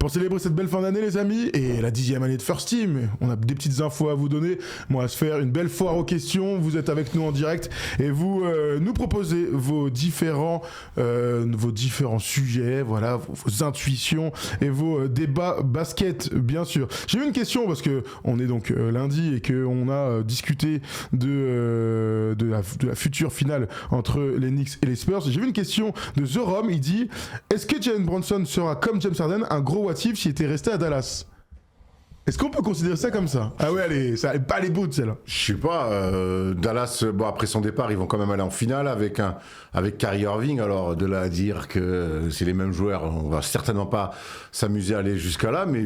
pour célébrer cette belle fin d'année, les amis, et la 10e année de First Team, on a des petites infos à vous donner. On va se faire une belle foire aux questions. Vous êtes avec nous en direct et vous nous proposez vos différents sujets, voilà, vos intuitions et vos débats basket, bien sûr. J'ai eu une question parce que on est donc lundi et qu'on a discuté de la future finale entre les Knicks et les Spurs. J'ai vu une question de The Rom. Il dit: est-ce que Jalen Brunson sera comme James Harden un gros what if s'il était resté à Dallas? Est-ce qu'on peut considérer ça comme ça? Ah ouais, allez, ça allait pas les bouts, celle-là. Je sais pas, Dallas, bon, après son départ, ils vont quand même aller en finale avec Kyrie Irving. Alors, de là à dire que c'est les mêmes joueurs, on va certainement pas s'amuser à aller jusqu'à là, mais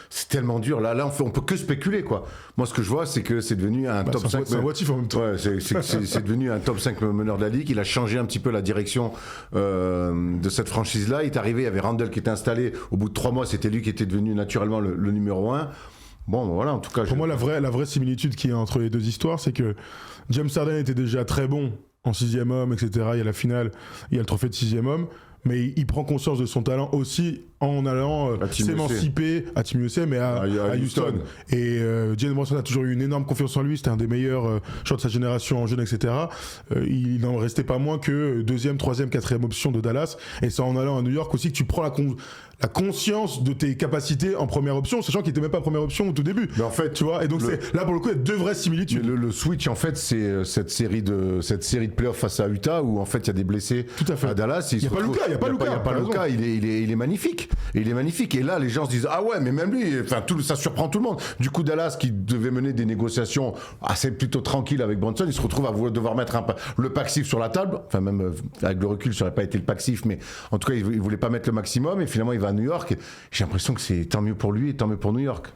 c'est tellement dur. Là on peut que spéculer, quoi. Moi, ce que je vois, c'est que c'est devenu un top 5. C'est un what if en même temps. Ouais, c'est devenu un top 5 meneur de la ligue. Il a changé un petit peu la direction de cette franchise-là. Il est arrivé, il y avait Randle qui était installé. Au bout de 3 mois, c'était lui qui était devenu naturellement le numéro 1. Bon, voilà, en tout cas. Pour moi, la vraie similitude qu'il y a entre les deux histoires, c'est que James Harden était déjà très bon en 6e homme, etc. Il y a la finale, il y a le trophée de 6e homme, mais il prend conscience de son talent aussi en allant s'émanciper à Team USA, mais à Houston. Et Jalen Brunson a toujours eu une énorme confiance en lui. C'était un des meilleurs joueurs de sa génération en jeune, etc. Il n'en restait pas moins que 2e, 3e, 4e option de Dallas. Et c'est en allant à New York aussi que tu prends la conscience de tes capacités en première option, sachant qu'il n'était même pas première option au tout début. Mais en fait, tu vois, et donc là pour le coup, il y a deux vraies similitudes. Le switch, en fait, c'est cette série de playoffs face à Utah où en fait il y a des blessés à Dallas. Il n'y a pas Luka, il est magnifique. Il est magnifique. Et là, les gens se disent: ah ouais, mais même lui, enfin ça surprend tout le monde. Du coup, Dallas, qui devait mener des négociations assez plutôt tranquilles avec Brunson, il se retrouve à devoir mettre le passif sur la table. Enfin, même avec le recul, ça n'aurait pas été le passif, mais en tout cas, il voulait pas mettre le maximum. Et finalement, il va à New York. Et j'ai l'impression que c'est tant mieux pour lui et tant mieux pour New York.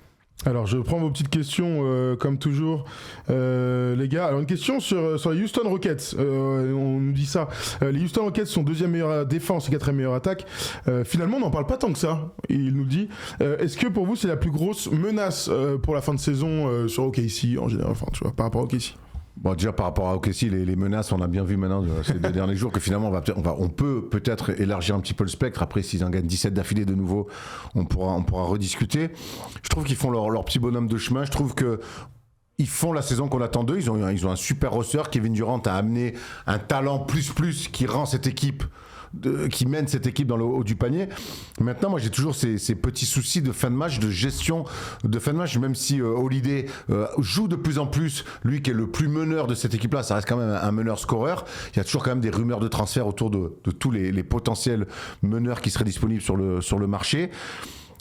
Alors, je prends vos petites questions, comme toujours, les gars. Alors, une question sur les Houston Rockets. On nous dit ça. Les Houston Rockets sont 2e meilleure défense et 4e meilleure attaque. Finalement, on n'en parle pas tant que ça. Il nous dit: est-ce que pour vous, c'est la plus grosse menace pour la fin de saison sur OKC en général, enfin, tu vois, par rapport à OKC? Bon, déjà par rapport à OKC, les menaces, on a bien vu maintenant ces 2 derniers jours que finalement on peut peut-être élargir un petit peu le spectre. Après, s'ils en gagnent 17 d'affilée de nouveau, on pourra rediscuter. Je trouve qu'ils font leur petit bonhomme de chemin. Je trouve que ils font la saison qu'on attend d'eux. Ils ont un super roster. Kevin Durant a amené un talent plus qui rend cette équipe, qui mène cette équipe dans le haut du panier. Maintenant, moi, j'ai toujours ces petits soucis de fin de match, de gestion de fin de match, même si Holiday joue de plus en plus, lui qui est le plus meneur de cette équipe-là, ça reste quand même un meneur-scoreur. Il y a toujours quand même des rumeurs de transfert autour de tous les potentiels meneurs qui seraient disponibles sur le marché.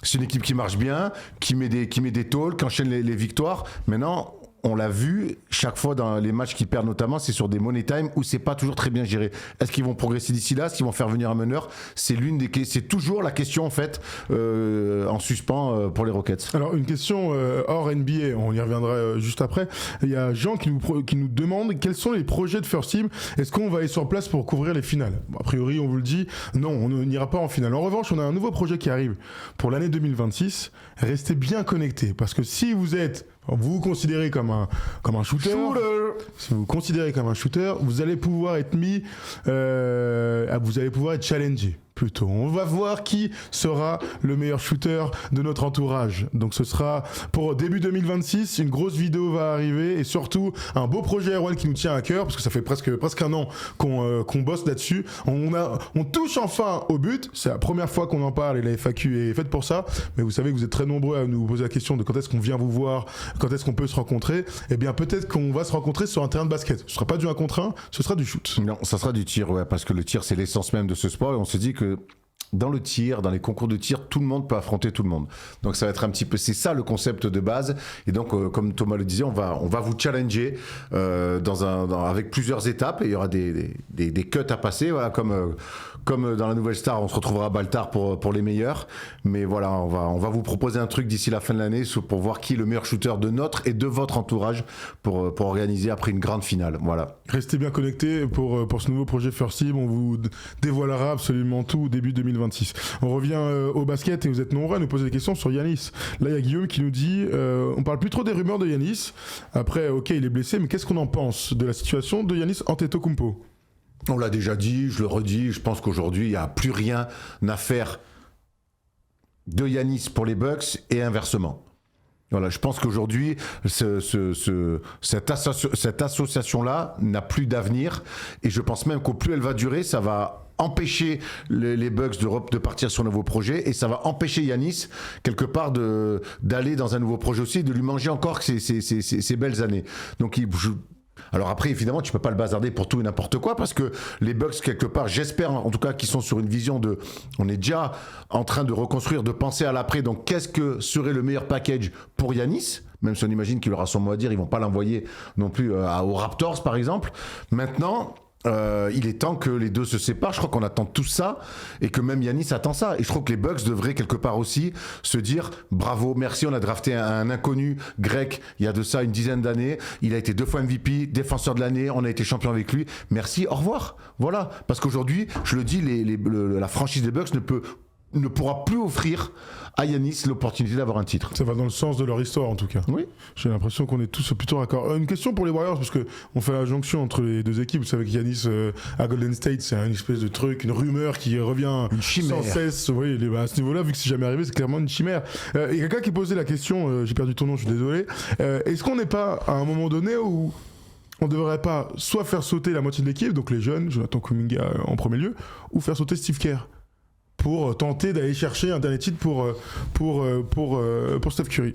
C'est une équipe qui marche bien, qui met des tôles, qui enchaîne les victoires. Maintenant, on l'a vu, chaque fois dans les matchs qu'ils perdent notamment, c'est sur des money time où c'est pas toujours très bien géré. Est-ce qu'ils vont progresser d'ici là? Est-ce qu'ils vont faire venir un meneur? C'est toujours la question en fait en suspens pour les Rockets. Alors une question hors NBA, on y reviendra juste après. Il y a Jean qui nous demande quels sont les projets de First Team. Est-ce qu'on va aller sur place pour couvrir les finales? Bon, a priori, on vous le dit, non, on n'ira pas en finale. En revanche, on a un nouveau projet qui arrive pour l'année 2026. Restez bien connectés parce que si vous vous considérez comme un shooter. Si vous vous considérez comme un shooter, vous allez pouvoir être challengé. Plutôt. On va voir qui sera le meilleur shooter de notre entourage. Donc ce sera pour début 2026, une grosse vidéo va arriver et surtout un beau projet R1 qui nous tient à cœur parce que ça fait presque un an qu'on bosse là-dessus. On touche enfin au but. C'est la première fois qu'on en parle et la FAQ est faite pour ça. Mais vous savez que vous êtes très nombreux à nous poser la question de quand est-ce qu'on vient vous voir, quand est-ce qu'on peut se rencontrer. Eh bien peut-être qu'on va se rencontrer sur un terrain de basket. Ce sera pas du 1 contre 1, ce sera du shoot. Non, ça sera du tir, ouais, parce que le tir c'est l'essence même de ce sport et on se dit que dans le tir, dans les concours de tir, tout le monde peut affronter tout le monde. Donc ça va être un petit peu, c'est ça le concept de base. Et donc, comme Thomas le disait, on va vous challenger avec plusieurs étapes. Et il y aura des cuts à passer, voilà, comme dans la Nouvelle Star, on se retrouvera à Baltar pour les meilleurs. Mais voilà, on va vous proposer un truc d'ici la fin de l'année pour voir qui est le meilleur shooter de notre et de votre entourage pour organiser après une grande finale. Voilà. Restez bien connectés pour ce nouveau projet First Team. On vous dévoilera absolument tout au début 2026. On revient au basket et vous êtes nombreux à nous poser des questions sur Giannis. Là, il y a Guillaume qui nous dit on parle plus trop des rumeurs de Giannis. Après, ok, il est blessé, mais qu'est-ce qu'on en pense de la situation de Giannis Antetokounmpo? On l'a déjà dit, je le redis, je pense qu'aujourd'hui, il n'y a plus rien à faire de Giannis pour les Bucks et inversement. Voilà, je pense qu'aujourd'hui, cette association-là n'a plus d'avenir et je pense même qu'au plus elle va durer, ça va empêcher les Bucks de partir sur un nouveau projet et ça va empêcher Giannis, quelque part, d'aller dans un nouveau projet aussi et de lui manger encore ces belles années. Donc, alors après, évidemment, tu peux pas le bazarder pour tout et n'importe quoi parce que les Bucks, quelque part, j'espère en tout cas qu'ils sont sur une vision on est déjà en train de reconstruire, de penser à l'après. Donc, qu'est-ce que serait le meilleur package pour Giannis ? Même si on imagine qu'il aura son mot à dire, ils vont pas l'envoyer non plus aux Raptors, par exemple. Maintenant, il est temps que les deux se séparent. Je crois qu'on attend tout ça et que même Giannis attend ça. Et je trouve que les Bucks devraient quelque part aussi se dire bravo, merci, on a drafté un inconnu grec il y a de ça une dizaine d'années. Il a été 2 fois MVP, défenseur de l'année, on a été champion avec lui. Merci, au revoir. Voilà. Parce qu'aujourd'hui, je le dis, la franchise des Bucks ne pourra plus offrir à Giannis l'opportunité d'avoir un titre. Ça va dans le sens de leur histoire en tout cas. Oui. J'ai l'impression qu'on est tous plutôt d'accord. Une question pour les Warriors, parce qu'on fait la jonction entre les deux équipes. Vous savez que Giannis à Golden State, c'est une espèce de truc, une rumeur qui revient sans cesse. Oui, à ce niveau-là, vu que c'est jamais arrivé, c'est clairement une chimère. Il y a quelqu'un qui posait la question, j'ai perdu ton nom, je suis désolé. Est-ce qu'on n'est pas à un moment donné où on ne devrait pas soit faire sauter la moitié de l'équipe, donc les jeunes, Jonathan Kuminga en premier lieu, ou faire sauter Steve Kerr pour tenter d'aller chercher un dernier titre pour Steph Curry?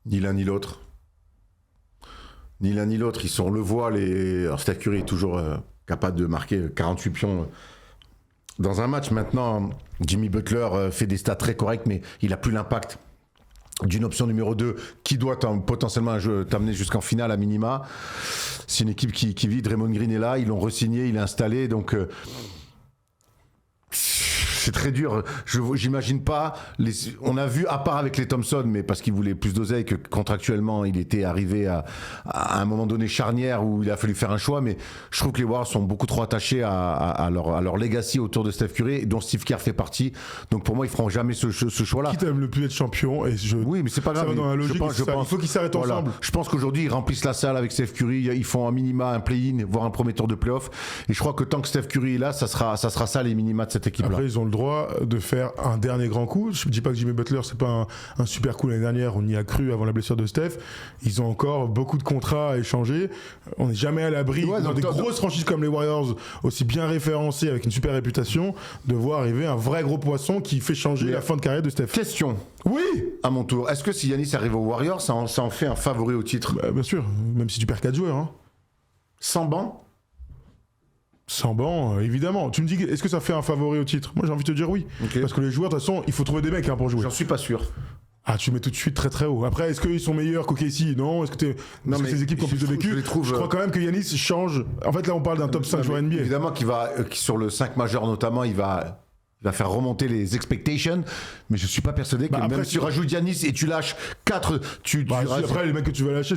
Ni l'un ni l'autre. Ni l'un ni l'autre. On le voit, alors Steph Curry est toujours capable de marquer 48 pions dans un match. Maintenant, Jimmy Butler fait des stats très corrects, mais il n'a plus l'impact d'une option numéro 2 qui doit potentiellement t'amener jusqu'en finale à minima. C'est une équipe qui vit. Draymond Green est là, ils l'ont re-signé, il est installé, donc... c'est très dur. J'imagine pas. On a vu, à part avec les Thompson, mais parce qu'il voulait plus d'oseille, que contractuellement, il était arrivé à un moment donné charnière où il a fallu faire un choix. Mais je trouve que les Warriors sont beaucoup trop attachés à leur legacy autour de Steph Curry, dont Steve Kerr fait partie. Donc pour moi, ils feront jamais ce choix-là. Quitte à ne plus être champion. Oui, mais c'est pas grave. Ça va dans la logique. Je pense, il faut qu'ils s'arrêtent ensemble. Je pense qu'aujourd'hui, ils remplissent la salle avec Steph Curry. Ils font un minima, un play-in, voire un premier tour de play-off. Et je crois que tant que Steph Curry est là, ça sera ça les minima de cette équipe-là. Après, ils ont le droit de faire un dernier grand coup. Je ne dis pas que Jimmy Butler c'est pas un super coup l'année dernière, on y a cru avant la blessure de Steph. Ils ont encore beaucoup de contrats à échanger. On n'est jamais à l'abri dans des grosses franchises comme les Warriors, aussi bien référencées avec une super réputation, de voir arriver un vrai gros poisson qui fait changer la fin de carrière de Steph. Question. Oui. À mon tour. Est-ce que si Giannis arrive aux Warriors, ça en fait un favori au titre? Bien sûr, même si tu perds 4 joueurs. Hein. Sans banc? Sans banc, évidemment. Tu me dis, est-ce que ça fait un favori au titre? Moi, j'ai envie de te dire oui. Okay. Parce que les joueurs, de toute façon, il faut trouver des mecs pour jouer. J'en suis pas sûr. Ah, tu mets tout de suite très très haut. Après, est-ce qu'ils sont meilleurs qu'OKC? Non. Est-ce que ces équipes qui ont plus de vécu? Je crois quand même que Giannis change. En fait, là, on parle d'un top 5 joueur NBA. Évidemment qu'il va, sur le 5 majeur notamment, il va faire remonter les expectations, mais je suis pas persuadé que même si tu rajoutes Giannis et tu lâches 4, après les mecs que tu vas lâcher,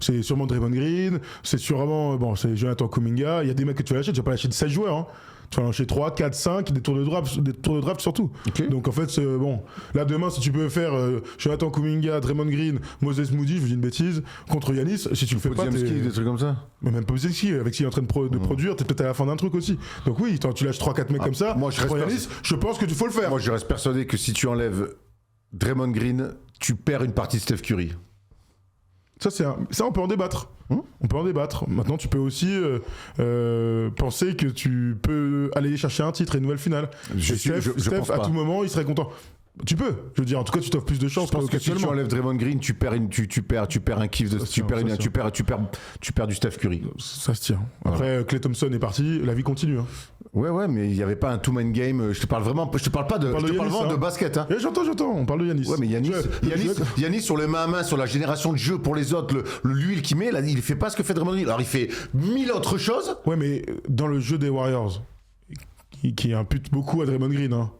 c'est sûrement Draymond Green, c'est sûrement c'est Jonathan Kuminga, il y a des mecs que tu vas lâcher, tu vas pas lâcher de 16 joueurs, hein. Tu vas lâcher 3, 4, 5, des tours de draft surtout. Okay. Donc en fait, c'est bon. Là, demain, si tu peux faire Jonathan Kuminga, Draymond Green, Moses Moody, je vous dis une bêtise, contre Giannis, si tu le fais pas, des trucs comme ça. Mais même Podziemski, avec qui il est en train de produire, t'es peut-être à la fin d'un truc aussi. Donc oui, tu lâches 3-4 mecs comme ça. Moi, Giannis, je pense que tu faut le faire. Moi, je reste persuadé que si tu enlèves Draymond Green, tu perds une partie de Steph Curry. Ça, on peut en débattre. On peut en débattre. Maintenant, tu peux aussi penser que tu peux aller chercher un titre et une nouvelle finale. Steph à tout moment, il serait content. Tu peux. Je veux dire, en tout cas, tu t'offres plus de chance. Je pense que si tu enlèves Draymond Green, tu perds un kiff de, tu perds du Steph Curry. Ça se tient. Après, Klay Thompson est parti, la vie continue. Hein. Ouais, mais il n'y avait pas un two-man game. Je te parle vraiment de basket. Hein. J'entends. On parle de Giannis. Ouais, mais Giannis sur le main à main, sur la génération de jeu pour les autres, l'huile qu'il met, là, il fait pas ce que fait Draymond Green. Alors, il fait 1000 autres choses. Ouais, mais dans le jeu des Warriors, qui impute beaucoup à Draymond Green, hein.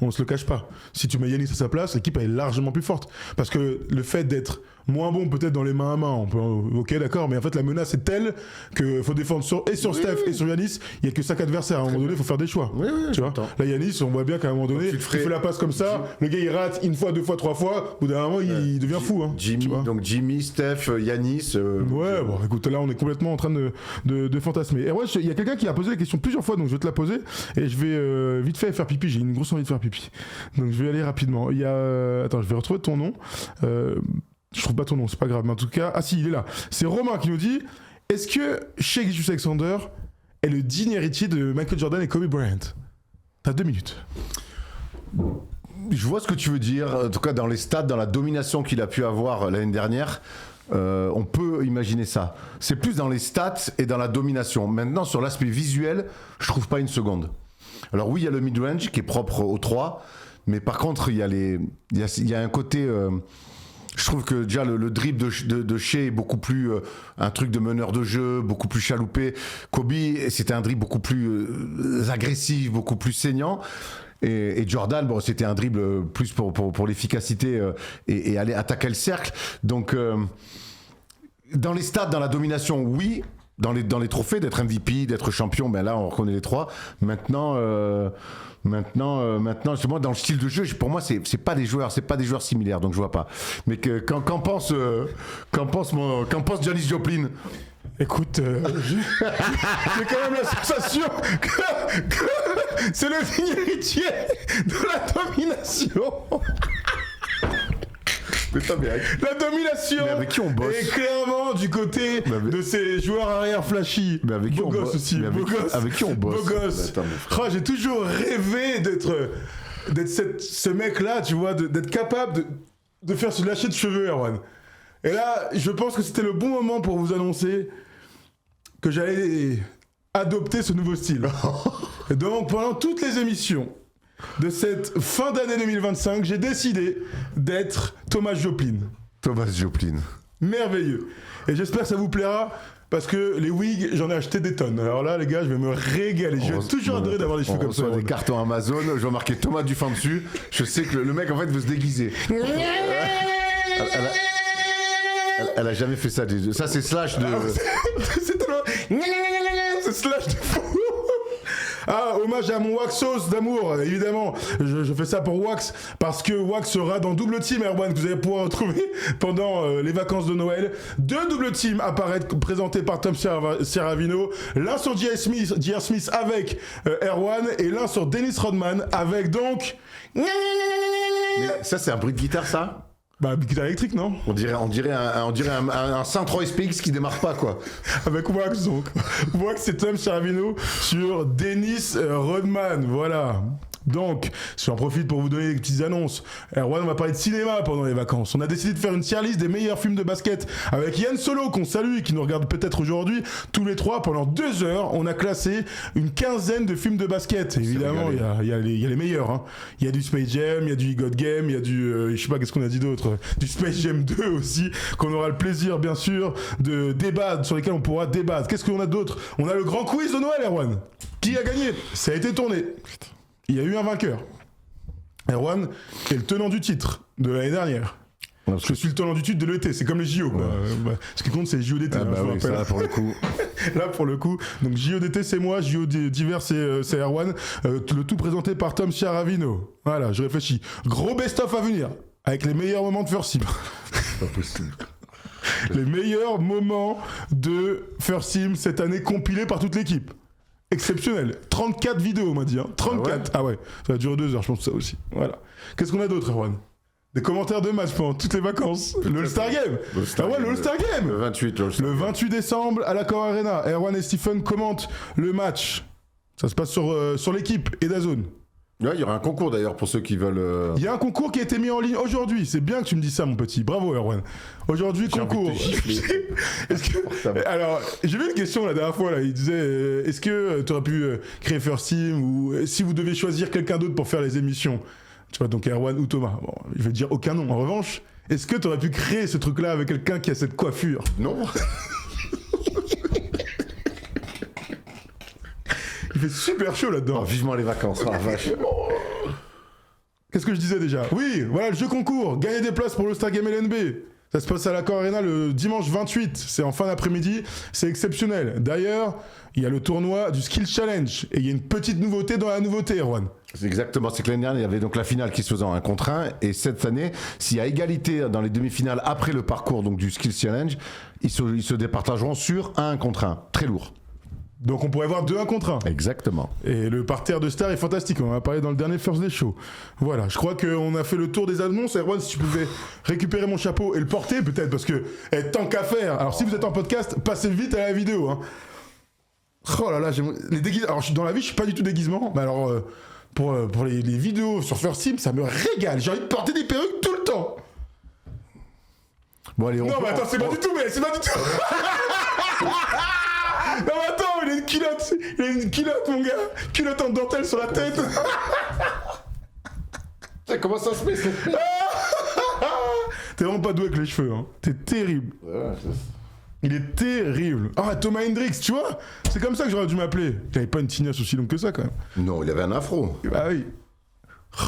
On se le cache pas. Si tu mets Giannis à sa place, l'équipe est largement plus forte. Parce que le fait d'être moins bon peut-être dans les mains à main, ok d'accord, mais en fait la menace est telle que faut défendre sur Steph et sur Yanis, il y a que 5 adversaires, à un moment donné il faut faire des choix. Tu vois, là Yanis, on voit bien qu'à un moment donné il fait la passe comme ça, le gars il rate une fois, deux fois, trois fois, au bout d'un moment il devient fou. Donc Jimmy, Steph, Yanis. Ouais, bon écoute, là on est complètement en train de fantasmer. Et ouais, il y a quelqu'un qui a posé la question plusieurs fois, donc je vais te la poser et je vais vite fait faire pipi, j'ai une grosse envie de faire pipi, donc je vais aller rapidement. Il y a, attends, je vais retrouver ton nom. Je trouve pas ton nom, c'est pas grave, mais en tout cas, ah si, il est là. C'est Romain qui nous dit: est-ce que Shai Gilgeous-Alexander est le digne héritier de Michael Jordan et Kobe Bryant? T'as 2 minutes. Je vois ce que tu veux dire. En tout cas, dans les stats, dans la domination qu'il a pu avoir l'année dernière, on peut imaginer ça. C'est plus dans les stats et dans la domination. Maintenant, sur l'aspect visuel, je trouve pas une seconde. Alors oui, il y a le mid-range qui est propre aux 3, mais par contre, il y a un côté... je trouve que déjà le dribble de Shai est beaucoup plus un truc de meneur de jeu, beaucoup plus chaloupé. Kobe, c'était un dribble beaucoup plus agressif, beaucoup plus saignant. Et Jordan, bon, c'était un dribble plus pour l'efficacité et aller attaquer le cercle. Donc, dans les stats, dans la domination, oui. Dans les trophées, d'être MVP, d'être champion, ben là, on reconnaît les 3. Maintenant, justement, dans le style de jeu, pour moi, c'est pas des joueurs similaires, donc je vois pas. Mais qu'en pense Janis Joplin? Écoute, j'ai quand même la sensation que c'est le digne héritier de la domination. La domination est clairement du côté de ces joueurs arrière flashy. Mais avec qui on bosse aussi. Avec qui on bosse? Beau gosse. J'ai toujours rêvé d'être ce mec-là, tu vois, d'être capable de faire se lâcher de cheveux, Erwan. Et là, je pense que c'était le bon moment pour vous annoncer que j'allais adopter ce nouveau style. Et donc, pendant toutes les émissions de cette fin d'année 2025, j'ai décidé d'être Thomas Joplin. Thomas Joplin. Merveilleux. Et j'espère que ça vous plaira, parce que les wigs, j'en ai acheté des tonnes. Alors là, les gars, je vais me régaler. Je vais toujours adorer d'avoir des cheveux comme ça. On reçoit des cartons Amazon, je vais marquer Thomas Dufin dessus. Je sais que le mec, en fait, veut se déguiser. Elle a jamais fait ça. Ça, c'est Slash de... C'est tellement... C'est Slash de fou. Ah, hommage à mon Waxos d'amour, évidemment. Je fais ça pour Wax, parce que Wax sera dans Double Team, Erwan, que vous allez pouvoir retrouver pendant les vacances de Noël. 2 Double Team apparaître, présentés par Tom Serravino. L'un sur J.R. Smith avec Erwan, et l'un sur Dennis Rodman avec donc... Mais ça, c'est un bruit de guitare, ça? Bah, guitare électrique, non? On dirait un Synthro SPX qui démarre pas, quoi. Avec Wax, donc. Wax, c'est Tom Serravino sur Dennis Rodman, voilà. Donc, j'en profite pour vous donner des petites annonces. Erwan, on va parler de cinéma pendant les vacances. On a décidé de faire une tier list des meilleurs films de basket avec Yann Solo, qu'on salue et qui nous regarde peut-être aujourd'hui. Tous les 3, pendant 2 heures, on a classé une quinzaine de films de basket. Évidemment, il y a les meilleurs. Hein. Il y a du Space Jam, il y a du God Game, il y a du... je sais pas, qu'est-ce qu'on a dit d'autre? Du Space Jam 2 aussi, qu'on aura le plaisir, bien sûr, de débattre, sur lesquels on pourra débattre. Qu'est-ce qu'on a d'autre? On a le grand quiz de Noël, Erwan. Qui a gagné? Ça a été tourné. Il y a eu un vainqueur. Erwan est le tenant du titre de l'année dernière. Je suis le tenant du titre de l'été, c'est comme les JO. Ouais. Ce qui compte, c'est les JO d'été. Oui, ça, là, pour le coup. Là, pour le coup. Donc, JO d'été, c'est moi, JO d'hiver, c'est Erwan. Le tout présenté par Tom Chiaravino. Voilà, je réfléchis. Gros best-of à venir, avec les meilleurs moments de First Team. Pas possible. Les meilleurs moments de First Team cette année, compilés par toute l'équipe. Exceptionnel. 34 vidéos, on m'a dit. Hein. 34. Ah ouais. Ça va durer 2 heures, je pense, ça aussi. Voilà. Qu'est-ce qu'on a d'autre, Erwan? Des commentaires de match pendant toutes les vacances. Le All-Star Game. Erwan, le All-Star Game. Le 28 décembre à l'Accor Arena. Erwan et Stephen commentent le match. Ça se passe sur l'équipe et DAZN. Ouais, il y aura un concours d'ailleurs pour ceux qui veulent. Il y a un concours qui a été mis en ligne aujourd'hui. C'est bien que tu me dis ça, mon petit. Bravo, Erwan. Aujourd'hui, concours. Alors, j'ai vu une question la dernière fois. Là. Il disait est-ce que tu aurais pu créer First Team ou si vous deviez choisir quelqu'un d'autre pour faire les émissions? Tu vois, donc Erwan ou Thomas. Bon, je vais dire aucun nom. En revanche, est-ce que tu aurais pu créer ce truc-là avec quelqu'un qui a cette coiffure? Non. Il fait super chaud là-dedans. Oh, vivement les vacances, la vache. Qu'est-ce que je disais déjà? Oui, voilà le jeu concours. Gagner des places pour le Star Game LNB. Ça se passe à l'Accor Arena le dimanche 28. C'est en fin d'après-midi. C'est exceptionnel. D'ailleurs, il y a le tournoi du Skill Challenge. Et il y a une petite nouveauté dans la nouveauté, Erwan. C'est exactement, c'est que l'année dernière, il y avait donc la finale qui se faisait en 1 contre 1. Et cette année, s'il y a égalité dans les demi-finales après le parcours donc, du Skill Challenge, ils se départageront sur 1 contre 1. Très lourd. Donc on pourrait voir 2-1 contre 1. Exactement. Et le parterre de stars est fantastique, on en a parlé dans le dernier First Day Show. Voilà, je crois qu'on a fait le tour des annonces. Erwan, si tu pouvais récupérer mon chapeau et le porter peut-être, parce que tant qu'à faire. Alors si vous êtes en podcast, passez vite à la vidéo. Hein. Oh là là, les déguisements. Alors dans la vie, je suis pas du tout déguisement, mais alors pour les vidéos sur First Team, ça me régale. J'ai envie de porter des perruques tout le temps. Bon allez, non mais attends, c'est pas du tout, mais c'est pas du tout. Non mais attends, il a une culotte mon gars, culotte en dentelle sur la tête. Comment ça se fait T'es vraiment pas doué avec les cheveux, hein. T'es terrible. Il est terrible. Ah, Thomas Hendricks, tu vois, c'est comme ça que j'aurais dû m'appeler. J'avais pas une tignasse aussi longue que ça quand même. Non, il avait un afro. Bah oui.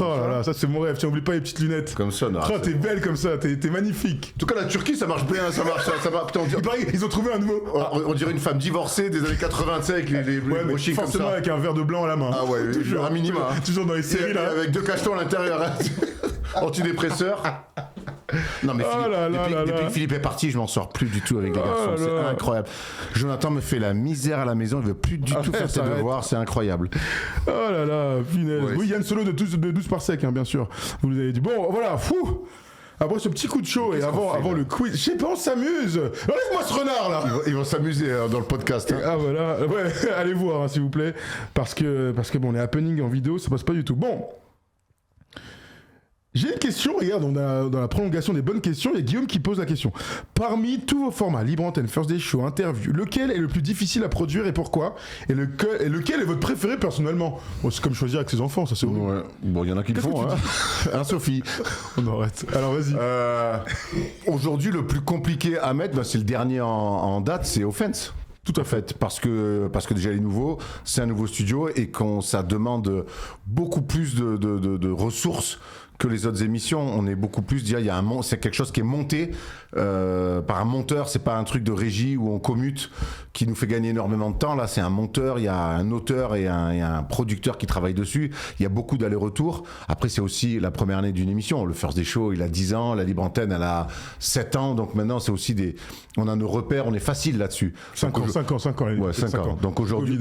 Oh là là, ça c'est mon rêve. Tiens, oublie pas les petites lunettes. Comme ça, non. Oh, t'es belle comme ça, t'es magnifique. En tout cas, la Turquie, ça marche bien, ça marche. Putain, Il paraît, ils ont trouvé un nouveau. on dirait une femme divorcée des années 80, tu sais, avec les Ouais, mais brochis comme forcément ça. avec un verre de blanc à la main. Ah ouais, toujours, un minimum. Toujours dans les séries là. Avec 2 cachetons à l'intérieur. Antidépresseur. Non mais Oh là là là depuis là. que Philippe est parti, je m'en sors plus du tout avec les garçons, là c'est là. incroyable. Jonathan me fait la misère à la maison, il veut plus du tout faire ses ça arrête. devoirs, c'est incroyable. Oh là là, punaise. Ouais, Oui, Yann Solo de 12 par sec, hein, bien sûr. Vous nous avez dit. Bon, voilà, fou. Après ce petit coup de chaud et avant le quiz, je sais pas, on s'amuse. Enlève-moi ce renard là. Ils vont s'amuser dans le podcast. Hein. Ah voilà, ouais, allez voir hein, s'il vous plaît, parce que bon, les happenings en vidéo, ça passe pas du tout. Bon. J'ai une question, regarde, on a dans la prolongation des bonnes questions, il y a Guillaume qui pose la question. Parmi tous vos formats, Libre Antenne, First Day Show, Interview, lequel est le plus difficile à produire et pourquoi ? Et lequel est votre préféré personnellement ? Bon, c'est comme choisir avec ses enfants, ça c'est horrible. Ouais. Bon, il y en a qui le Qu'est-ce font. que Hein. Sophie. On arrête. Alors vas-y. Aujourd'hui, le plus compliqué à mettre, c'est le dernier en date, c'est Offense. Tout à fait. Parce que déjà les nouveaux, c'est un nouveau studio et ça demande beaucoup plus de ressources que les autres émissions. On est beaucoup plus c'est quelque chose qui est monté par un monteur, c'est pas un truc de régie où on commute qui nous fait gagner énormément de temps. Là, c'est un monteur, il y a un auteur et un producteur qui travaillent dessus. Il y a beaucoup d'allers-retours. Après, c'est aussi la première année d'une émission. Le First Day Show, il a 10 ans, la Libre Antenne, elle a 7 ans. Donc maintenant, c'est aussi on a nos repères, on est facile là-dessus. 5 ans. Ouais, 5 ans. Donc aujourd'hui,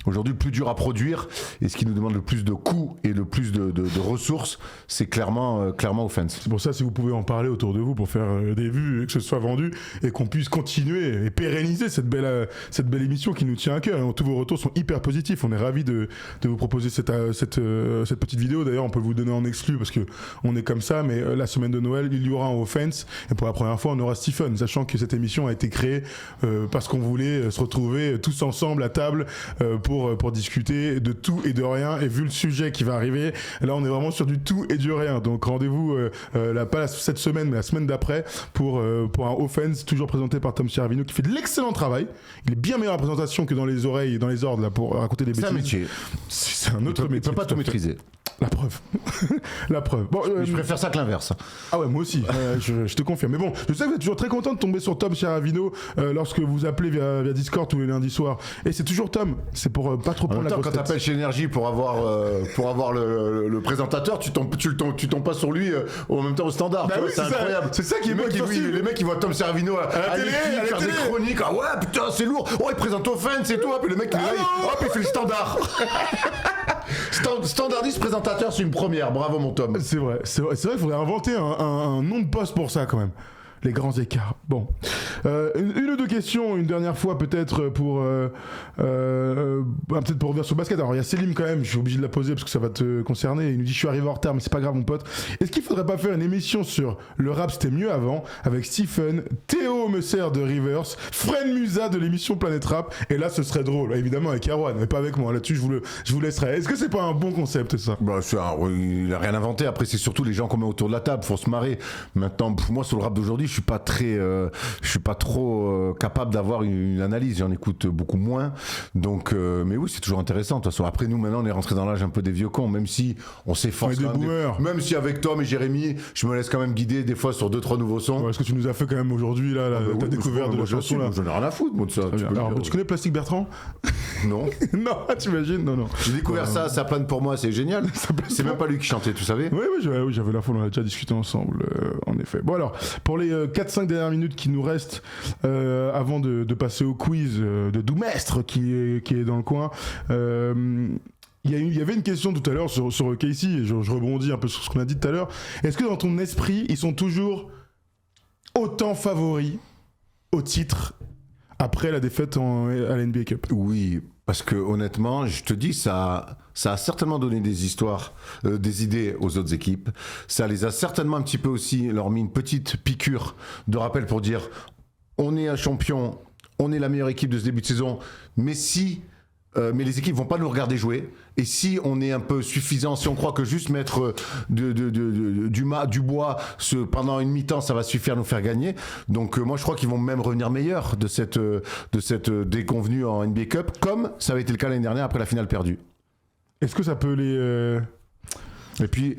le plus dur à produire et ce qui nous demande le plus de coûts et le plus de ressources, c'est clairement Offense. C'est pour ça, si vous pouvez en parler autour de vous pour faire des vues et que ce soit vendu et qu'on puisse continuer et pérenniser cette belle émission qui nous tient à cœur. Et tous vos retours sont hyper positifs. On est ravis de vous proposer cette petite vidéo. D'ailleurs, on peut vous donner en exclu parce que on est comme ça. Mais la semaine de Noël, il y aura un Offense et pour la première fois, on aura Stephen, sachant que cette émission a été créée parce qu'on voulait se retrouver tous ensemble à table pour discuter de tout et de rien. Et vu le sujet qui va arriver, là, on est vraiment sur du tout et du rien. Donc rendez-vous pas cette semaine, mais la semaine d'après pour un Offense toujours présenté par Tom Servino qui fait de l'excellent travail. Il est bien meilleur en présentation que dans les oreilles et dans les ordres là pour raconter des bêtises. C'est un métier. C'est un autre métier. Tu peux pas tout maîtriser. La preuve. La preuve. Bon, je préfère ça que l'inverse. Ah ouais, moi aussi. Je te confirme. Mais bon, je sais que vous êtes toujours très content de tomber sur Tom Chiaravino lorsque vous appelez via Discord tous les lundis soirs. Et c'est toujours Tom. C'est pour pas trop prendre la grosse quand tête. t'appelles chez Énergie pour avoir le présentateur, tu tombes pas sur lui en même temps au standard. Bah oui, c'est incroyable. C'est ça qui est les mecs ils voient Tom Servino à la télé faire des chroniques. Ah ouais, putain, c'est lourd. Oh, il présente Offense et tout. Puis le mec il fait le standard. Standardiste présentateur, c'est une première. Bravo mon Tom. C'est vrai, il faudrait inventer un nom de poste pour ça quand même. Les grands écarts. Bon. Une ou deux questions, une dernière fois peut-être pour revenir sur le basket. Alors il y a Selim quand même, je suis obligé de la poser parce que ça va te concerner. Il nous dit je suis arrivé en retard mais c'est pas grave mon pote. Est-ce qu'il faudrait pas faire une émission sur le rap c'était mieux avant avec Stephen, Théo Messer de Rivers, Fred Musa de l'émission Planète Rap et là ce serait drôle, évidemment avec Erwan mais pas avec moi. Là-dessus je vous laisserai. Est-ce que c'est pas un bon concept ça? Il a rien inventé. Après c'est surtout les gens qu'on met autour de la table, faut se marrer. Maintenant pour moi sur le rap d'aujourd'hui je suis pas trop capable d'avoir une analyse. J'en écoute beaucoup moins. Donc, mais oui, c'est toujours intéressant. De toute façon, après nous, maintenant, on est rentré dans l'âge un peu des vieux cons, même si on s'efforce. Même si avec Tom et Jérémy, je me laisse quand même guider des fois sur 2-3 nouveaux sons. Ouais, ce que tu nous as fait quand même aujourd'hui, là, ta découverte de la chanson là. J'en ai rien à foutre, moi, de ça. Tu connais Plastique Bertrand? Non. Non, t'imagines? Non. J'ai découvert ça plane pour moi, c'est génial. C'est même pas lui qui chantait, tu savais? Oui, j'avais l'info, on en a déjà discuté ensemble, en effet. Bon alors, pour les 4-5 dernières minutes qui nous restent, avant de passer au quiz de Doumestre qui est dans le coin, il y avait une question tout à l'heure sur Casey, et je rebondis un peu sur ce qu'on a dit tout à l'heure. Est-ce que dans ton esprit, ils sont toujours autant favoris au titre après la défaite à la NBA Cup? Oui, parce que honnêtement, je te dis, ça a certainement donné des histoires, des idées aux autres équipes. Ça les a certainement un petit peu aussi leur mis une petite piqûre de rappel pour dire on est un champion, on est la meilleure équipe de ce début de saison, mais les équipes vont pas nous regarder jouer. Et si on est un peu suffisant, si on croit que juste mettre du bois pendant une mi-temps, ça va suffire à nous faire gagner. Donc moi, je crois qu'ils vont même revenir meilleurs de cette déconvenue en NBA Cup, comme ça avait été le cas l'année dernière après la finale perdue. Est-ce que ça peut les... Et puis,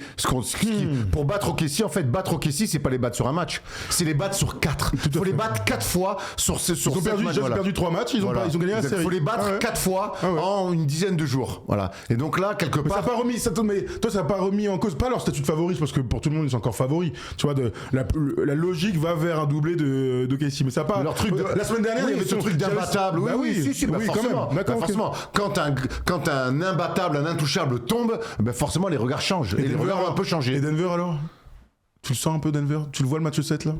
pour battre OKC, en fait, c'est pas les battre sur un match, c'est les battre sur 4. Il faut les battre 4 fois sur ils ont perdu 3 matchs, ils ont gagné la série. Il faut les battre 4 fois en une dizaine de jours. Voilà. Et donc là, quelque part. Ça n'a pas remis en cause, pas leur statut de favori, parce que pour tout le monde, ils sont encore favoris. Tu vois, la logique va vers un doublé de Casey. Mais ça pas. La semaine dernière, il y avait ce truc d'imbattable. Oui, forcément. Forcément. Quand un imbattable, un intouchable tombe, forcément, les regards changent. Et les regards ont un peu changé. Et Denver alors? Tu le sens un peu Denver? Tu le vois le match 7 là?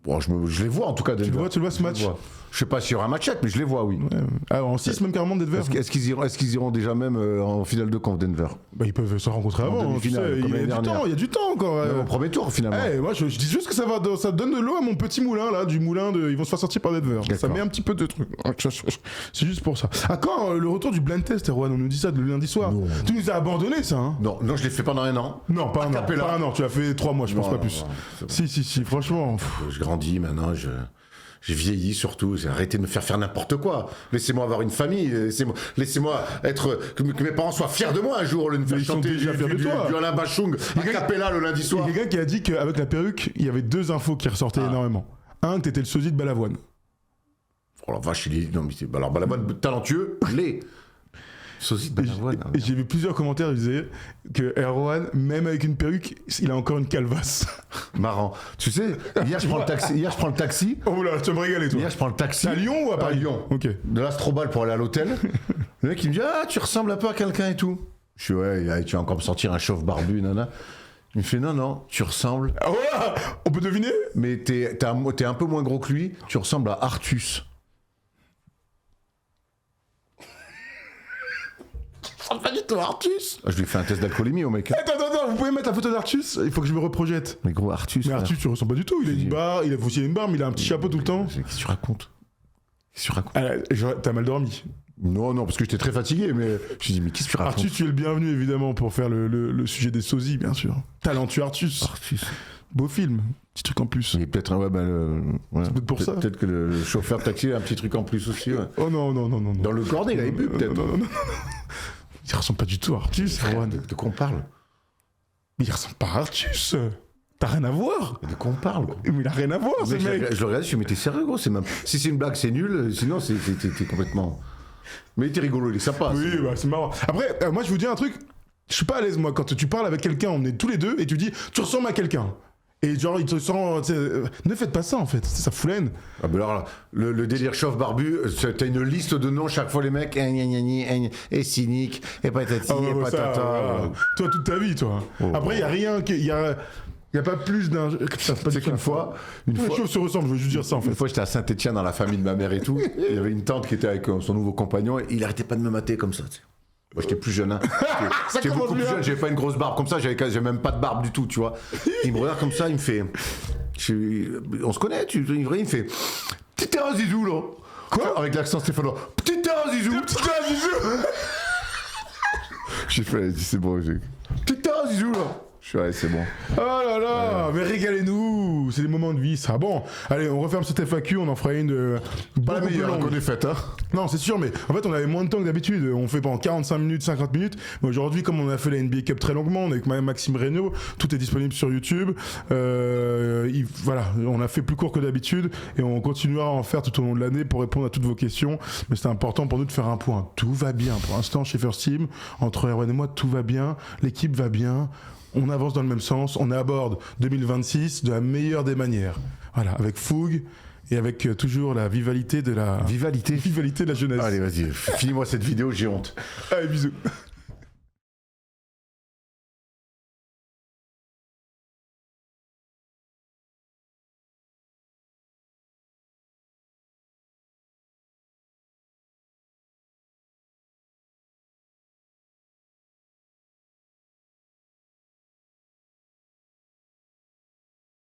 Bon, je les vois en tout cas Denver. Tu le vois ce match? Je sais pas s'il y aura un match 7, mais je les vois, oui. Ouais. Alors en 6 même carrément Denver. Est-ce qu'ils iront déjà même en finale de conf Denver? Ils peuvent se rencontrer avant. Il y a du temps encore. Au premier tour finalement. Moi je dis juste que ça donne de l'eau à mon petit moulin là, du moulin ils vont se faire sortir par Denver. D'accord. Ça met un petit peu de trucs. C'est juste pour ça. À quand le retour du blind test, Erwan? On nous dit ça le lundi soir. Non. Tu nous as abandonné ça, hein? Non, je l'ai fait pendant un an. Non, pas un an. Tu as fait 3 mois, je pense pas plus. Si, franchement. Je grandis maintenant, j'ai vieilli surtout, j'ai arrêté de me faire n'importe quoi. Laissez-moi avoir une famille, laissez-moi être, que mes parents soient fiers de moi un jour, au lieu de me faire chanter du Alain Bachung à Capella le lundi soir. Il y a quelqu'un qui a dit qu'avec la perruque, il y avait 2 infos qui ressortaient énormément. Un, que t'étais le sosie de Balavoine. Oh la vache, alors Balavoine talentueux, sosie de Balavoine. Et j'ai vu plusieurs commentaires, ils disaient que Erwan, même avec une perruque, il a encore une calvasse. Marrant. Tu sais, hier je prends le taxi. Oh là, tu vas me régaler toi. Hier je prends le taxi. À Lyon ou à Paris? À Lyon. Ok. De l'Astrobal pour aller à l'hôtel. Le mec il me dit tu ressembles un peu à quelqu'un et tout. Je suis tu vas encore me sortir un chauve barbu, nana. Il me fait non, tu ressembles. Ah ouais, on peut deviner? Mais t'es un peu moins gros que lui. Tu ressembles à Artus. Pas du tout Artus. Je lui ai fait un test d'alcoolémie au mec. Attends, vous pouvez mettre la photo d'Artus? Il faut que je me reprojette. Mais gros Artus. Mais Artus, tu ressembles pas du tout. Il a une barre, il a aussi une barbe, mais il a un petit chapeau tout le temps. Qu'est-ce que tu racontes? T'as mal dormi? Non, parce que j'étais très fatigué, mais je me suis dit, mais qu'est-ce que tu racontes? Artus, tu es le bienvenu évidemment pour faire le sujet des sosies, bien sûr. Talentueux Artus. Beau film, petit truc en plus. Et peut-être, c'est peut-être pour ça. Peut-être que le chauffeur de taxi a un petit truc en plus aussi. Ouais. Oh non. Dans le cornet, il avait bu peut-être. Non. Il ressemble pas du tout à Artus. De quoi on parle? Mais il ressemble pas à Artus. T'as rien à voir. De quoi on parle? Mais il a rien à voir, ce mec. Je le regardais, je me suis dit, mais t'es sérieux, gros? Si c'est une blague, c'est nul. Sinon, t'es complètement. Mais t'es rigolo, il est sympa. Oui, c'est marrant. Après, moi, je vous dis un truc. Je suis pas à l'aise, moi, quand tu parles avec quelqu'un, on est tous les deux, et tu dis, tu ressembles à quelqu'un. Et genre, il te sent. Ne faites pas ça en fait, ça fout la haine. Ah bah alors, le délire chauve barbu, t'as une liste de noms chaque fois, les mecs. Et cynique, et patati, et patata. Voilà. Toi, toute ta vie, toi. Après, il y a rien. Il y a pas plus d'un. C'est qu'une fois. Les choses se ressemblent, je veux juste dire ça en fait. Une fois, j'étais à Saint-Etienne dans la famille de ma mère et tout. Il y avait une tante qui était avec son nouveau compagnon, et il arrêtait pas de me mater comme ça, tu sais. Moi j'étais plus jeune, j'étais beaucoup plus jeune, j'avais pas une grosse barbe comme ça, j'avais même pas de barbe du tout, tu vois. Il me regarde comme ça, il me fait, on se connaît, il me fait, petit terrain zizou là. Quoi? Avec l'accent stéphanois, petit terrain zizou. J'ai fait, c'est bon, petit terrain zizou là. Ouais, c'est bon. Oh là là, mais régalez-nous, c'est des moments de vie, ça. Bon, allez, on referme cette FAQ, on en fera une Pas la beaucoup plus meilleure longue. qu'on ait faite, hein. Non, c'est sûr, mais en fait, on avait moins de temps que d'habitude. On fait pendant 45 minutes, 50 minutes. Mais aujourd'hui, comme on a fait la NBA Cup très longuement, on est avec Maxime Reynaud, tout est disponible sur YouTube. Voilà, on a fait plus court que d'habitude et on continuera à en faire tout au long de l'année pour répondre à toutes vos questions. Mais c'est important pour nous de faire un point. Tout va bien pour l'instant chez First Team. Entre Erwan et moi, tout va bien. L'équipe va bien. On avance dans le même sens. On aborde 2026 de la meilleure des manières. Voilà, avec fougue. Et avec toujours la vivalité de la... Vivalité. Vivalité de la jeunesse. Allez, vas-y, finis-moi cette vidéo, j'ai honte. Allez, bisous.